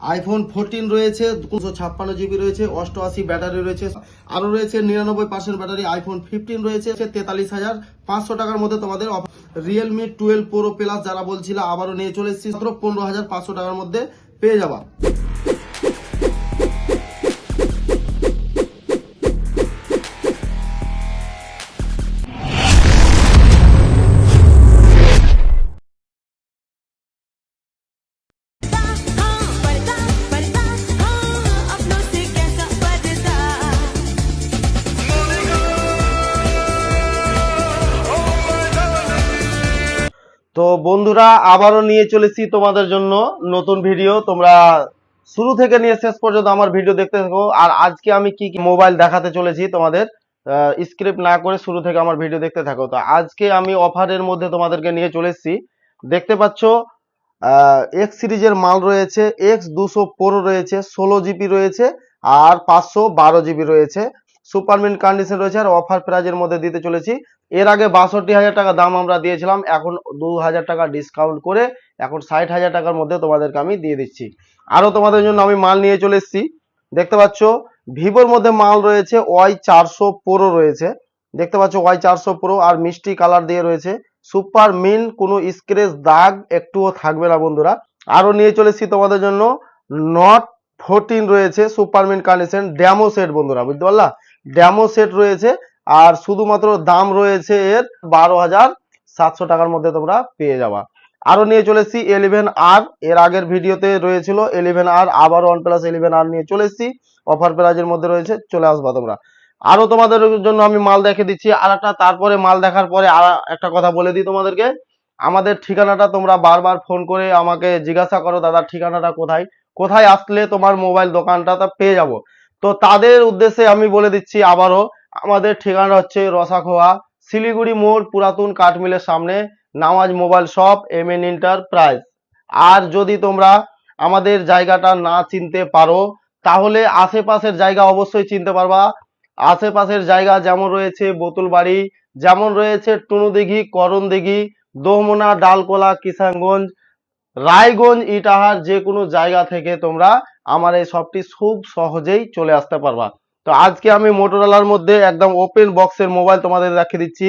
IPhone 14 রয়েছে, 256 GB রয়েছে, 88 battery রয়েছে, আরো রয়েছে 99% ব্যাটারি। আইফোন 15 রয়েছে 43,500 টাকার মধ্যে তোমাদের। রিয়েলমি 12 প্রো প্লাস যারা বলছিল আবারও নিয়ে চলে এসেছি, মাত্র 15,500 টাকার মধ্যে পেয়ে যাবা। তো বন্ধুরা, আবারও নিয়ে চলেছি তোমাদের জন্য নতুন ভিডিও। তোমরা শুরু থেকে নিয়ে শেষ পর্যন্ত আমার ভিডিও দেখতে থাকো। আর আজকে আমি কি কি মোবাইল দেখাতে চলেছি তোমাদের, স্ক্রিপ্ট না করে শুরু থেকে আমার ভিডিও দেখতে থাকো। তো আজকে আমি অফারের মধ্যে তোমাদেরকে নিয়ে চলে এসেছি। দেখতে পাচ্ছ এক্স সিরিজের মাল রয়েছে, X200 রয়েছে, 16 জিবি রয়েছে, আর 512 জিবি রয়েছে। সুপারমিন্ট কন্ডিশন রয়েছে, আর অফার প্রাইজের মধ্যে দিতে চলেছি। এর আগে 62,000 টাকা দাম আমরা দিয়েছিলাম, এখন 2,000 টাকা ডিসকাউন্ট করে এখন 60,000 টাকার মধ্যে তোমাদেরকে আমি দিয়ে দিচ্ছি। আরো তোমাদের জন্য আমি মাল নিয়ে চলে এসেছি। দেখতে পাচ্ছ ভিভোর মধ্যে মাল রয়েছে, Y400 Pro রয়েছে। দেখতে পাচ্ছ Y400 Pro, আর মিষ্টি কালার দিয়ে রয়েছে। সুপার মিন, কোনো স্ক্র্যাচ দাগ একটুও থাকবে না বন্ধুরা। আরো নিয়ে চলেছি তোমাদের জন্য নট 14 রয়েছে, super mint condition, demo set বন্ধুরা, বুঝতে পারলা? ডেমো সেট রয়েছে, আর শুধুমাত্র দাম রয়েছে এর 12,700 টাকার মধ্যে তোমরা পেয়ে যাবা। আরো নিয়ে চলেছি 11R, এর আগের ভিডিওতে রয়েছিল 11R, আবার OnePlus 11R নিয়ে চলে এসেছি। অফার প্রাইজের মধ্যে রয়েছে, চলে আসবা তোমরা। আরো তোমাদের জন্য আমি মাল দেখে দিচ্ছি আর একটা। তারপরে মাল দেখার পরে আর একটা কথা বলে দিই তোমাদেরকে, আমাদের ঠিকানাটা তোমরা বারবার ফোন করে আমাকে জিজ্ঞাসা করো, দাদা ঠিকানাটা কোথায়, কোথায় আসলে তোমার মোবাইল দোকানটা পেয়ে যাব। তো তাদের উদ্দেশ্যে আমি বলে দিচ্ছি আবারও, আমাদের ঠিকানা হচ্ছে রসাখোয়া, শিলিগুড়ি মোড়, পুরাতন কাঠমিলের সামনে, নামাজ মোবাইল শপ, MN এন্টারপ্রাইজ। আর যদি তোমরা আমাদের জায়গাটা না চিনতে পারো, তাহলে আশেপাশের জায়গা অবশ্যই চিনতে পারবা। আশেপাশের জায়গা যেমন রয়েছে বোতলবাড়ি, যেমন রয়েছে টুনুদিঘি, করণদিঘি, দোমনা, ডালকোলা, কিষানগঞ্জ, রায়গঞ্জ, ইটাহার, যে কোনো জায়গা থেকে তোমরা আমার এই শপটি খুব সহজেই চলে আসতে পারবা। তো আজকে আমি মোটোরোলার মধ্যে একদম ওপেন বক্সের মোবাইল তোমাদের দেখিয়ে দিচ্ছি।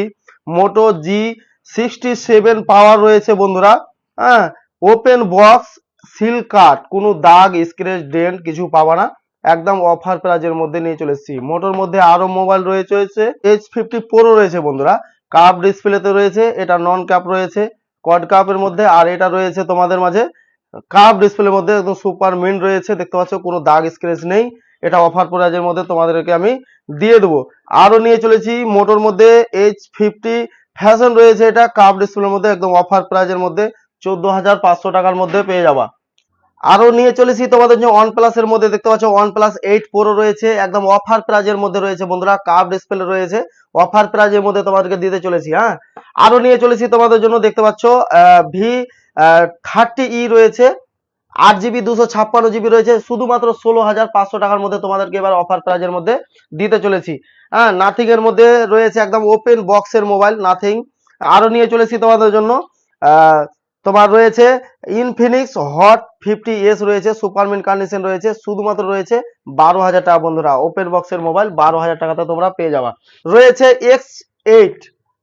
মোটো G67 পাওয়ার রয়েছে বন্ধুরা। হ্যাঁ, ওপেন বক্স, সিল কাট, কোনো দাগ স্ক্র্যাচ ডেন্ট কিছু পাবা না, একদম অফার প্রাইজের মধ্যে নিয়ে চলে এসেছি। মোটোর মধ্যে আরো মোবাইল রয়েছে, H50 Pro রয়েছে বন্ধুরা, কাপ ডিসপ্লেতে রয়েছে, এটা নন কাপ রয়েছে কোয়াড কাপের মধ্যে, আর এটা রয়েছে তোমাদের মাঝে কাপ ডিসপ্লের মধ্যে, একদম সুপার মিন্ট রয়েছে। দেখতে পাচ্ছ কোনো দাগ স্ক্র্যাচ নেই, এটা অফার প্রাইজের মধ্যে তোমাদেরকে আমি দিয়ে দেবো। আরো নিয়ে চলেছি মোটোর মধ্যে H50 ফ্যাশন রয়েছে, এটা কাপ ডিসপ্লের মধ্যে, একদম অফার প্রাইজের মধ্যে 14,500 টাকার মধ্যে পেয়ে যাবা। আরো নিয়ে চলেছি তোমাদের জন্য OnePlus এর মধ্যে। দেখতে পাচ্ছ OnePlus 8 Pro রয়েছে, একদম অফার প্রাইজের মধ্যে রয়েছে বন্ধুরা, কাপ ডিসপ্লে রয়েছে, অফার প্রাইজের মধ্যে তোমাদেরকে দিতে চলেছি। হ্যাঁ, আরো নিয়ে চলেছি তোমাদের জন্য। দেখতে পাচ্ছ V30E রয়েছে, 8 জিবি 256 জিবি রয়েছে, শুধুমাত্র 16,500 টাকার মধ্যে তোমাদেরকে এবার অফার প্রাইজের মধ্যে দিতে চলেছি। হ্যাঁ, নাথিং এর মধ্যে রয়েছে, একদম ওপেন বক্সের মোবাইল নাথিং। আরো নিয়ে চলেছি তোমাদের জন্য তোমার রয়েছে ইনফিনিক্স হট 50s রয়েছে, সুপারমিন্ট কন্ডিশন রয়েছে, শুধুমাত্র রয়েছে 12,000 টাকা বন্ধুরা। ওপেন বক্সের মোবাইল 12,000 টাকাতে তোমরা পেয়ে যাবা। রয়েছে X8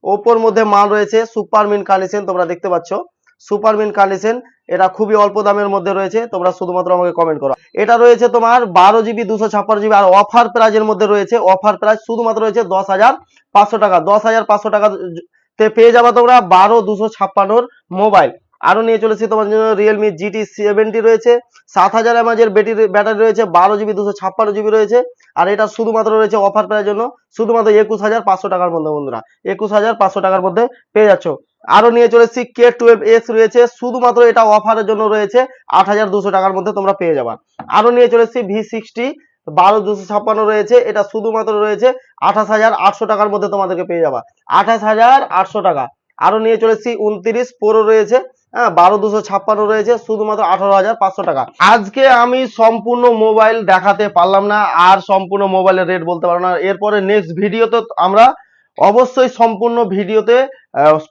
ওপোর মধ্যে মাল রয়েছে, সুপারমিন্ট কন্ডিশন, তোমরা দেখতে পাচ্ছ সুপারমিন্ট কন্ডিশন, এটা খুবই অল্প দামের মধ্যে রয়েছে। তোমরা শুধুমাত্র আমাকে কমেন্ট করো। এটা রয়েছে তোমার 12 জিবি 256 জিবি, আর অফার প্রাইজের মধ্যে রয়েছে, অফার প্রাইস শুধুমাত্র রয়েছে 10,500 টাকা। 10,500 টাকা তে পেয়ে যাবা তোমরা 12 256 মোবাইল। আরো নিয়ে চলেছি তোমার জন্য রিয়েলমি GT70 রয়েছে, 7,000 mAh এর ব্যাটারি রয়েছে, 12 জিবি 256 জিবি রয়েছে, আর এটা শুধুমাত্র রয়েছে অফার প্রাইজের জন্য শুধুমাত্র 21,500 টাকার মধ্যে বন্ধুরা, 21,500 টাকার মধ্যে পেয়ে যাচ্ছ। আরো নিয়ে চলেছি K12X রয়েছে, শুধুমাত্র এটা অফারের জন্য রয়েছে 8,200 টাকার মধ্যে তোমরা পেয়ে যাবা। আরো নিয়ে চলেছি V60 12 256 রয়েছে, এটা শুধুমাত্র রয়েছে 28,800 টাকার মধ্যে তোমাদেরকে পেয়ে যাবা, 28,800 টাকা। আরো নিয়ে চলেছি 29 Pro রয়েছে, হ্যাঁ 12 256 রয়েছে, শুধুমাত্র 18,500 টাকা। আজকে আমি সম্পূর্ণ মোবাইল দেখাতে পারলাম না, আর সম্পূর্ণ মোবাইলের রেট বলতে পারলাম না। এরপরে নেক্সট ভিডিওতে আমরা অবশ্যই সম্পূর্ণ ভিডিওতে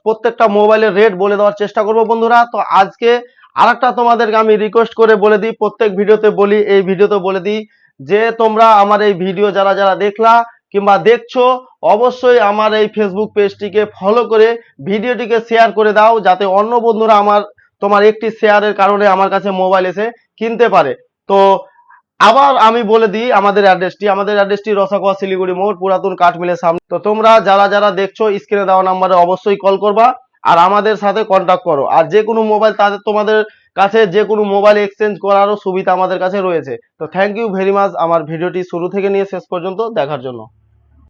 প্রত্যেকটা মোবাইলের রেট বলে দেওয়ার চেষ্টা করব বন্ধুরা। তো আজকে আরেকটা তোমাদেরকে আমি রিকোয়েস্ট করে বলে দিই, প্রত্যেক ভিডিওতে বলি, এই ভিডিওতে বলে দিই যে তোমরা আমার এই ভিডিও যারা যারা দেখলা কিংবা দেখছো, অবশ্যই আমার এই ফেসবুক পেজটিকে ফলো করে ভিডিওটিকে শেয়ার করে দাও, যাতে অন্য বন্ধুরা তোমার একটি শেয়ারের কারণে আমার কাছে মোবাইল এসে কিনতে পারে। তো আবার আমি বলে দিই আমাদের অ্যাড্রেসটি রসাকোয়া শিলিগুড়ি মোড়, পুরাতন কাঠমিলের সামনে। তো তোমরা যারা যারা দেখছো স্ক্রিনে দেওয়া নাম্বারে অবশ্যই কল করবা আর আমাদের সাথে কন্ট্যাক্ট করো। আর যে কোনো মোবাইল তোমাদের কাছে যে কোনো মোবাইল এক্সচেঞ্জ করারও সুবিধা আমাদের কাছে রয়েছে। তো থ্যাংক ইউ ভেরি মাচ আমার ভিডিওটি শুরু থেকে নিয়ে শেষ পর্যন্ত দেখার জন্য।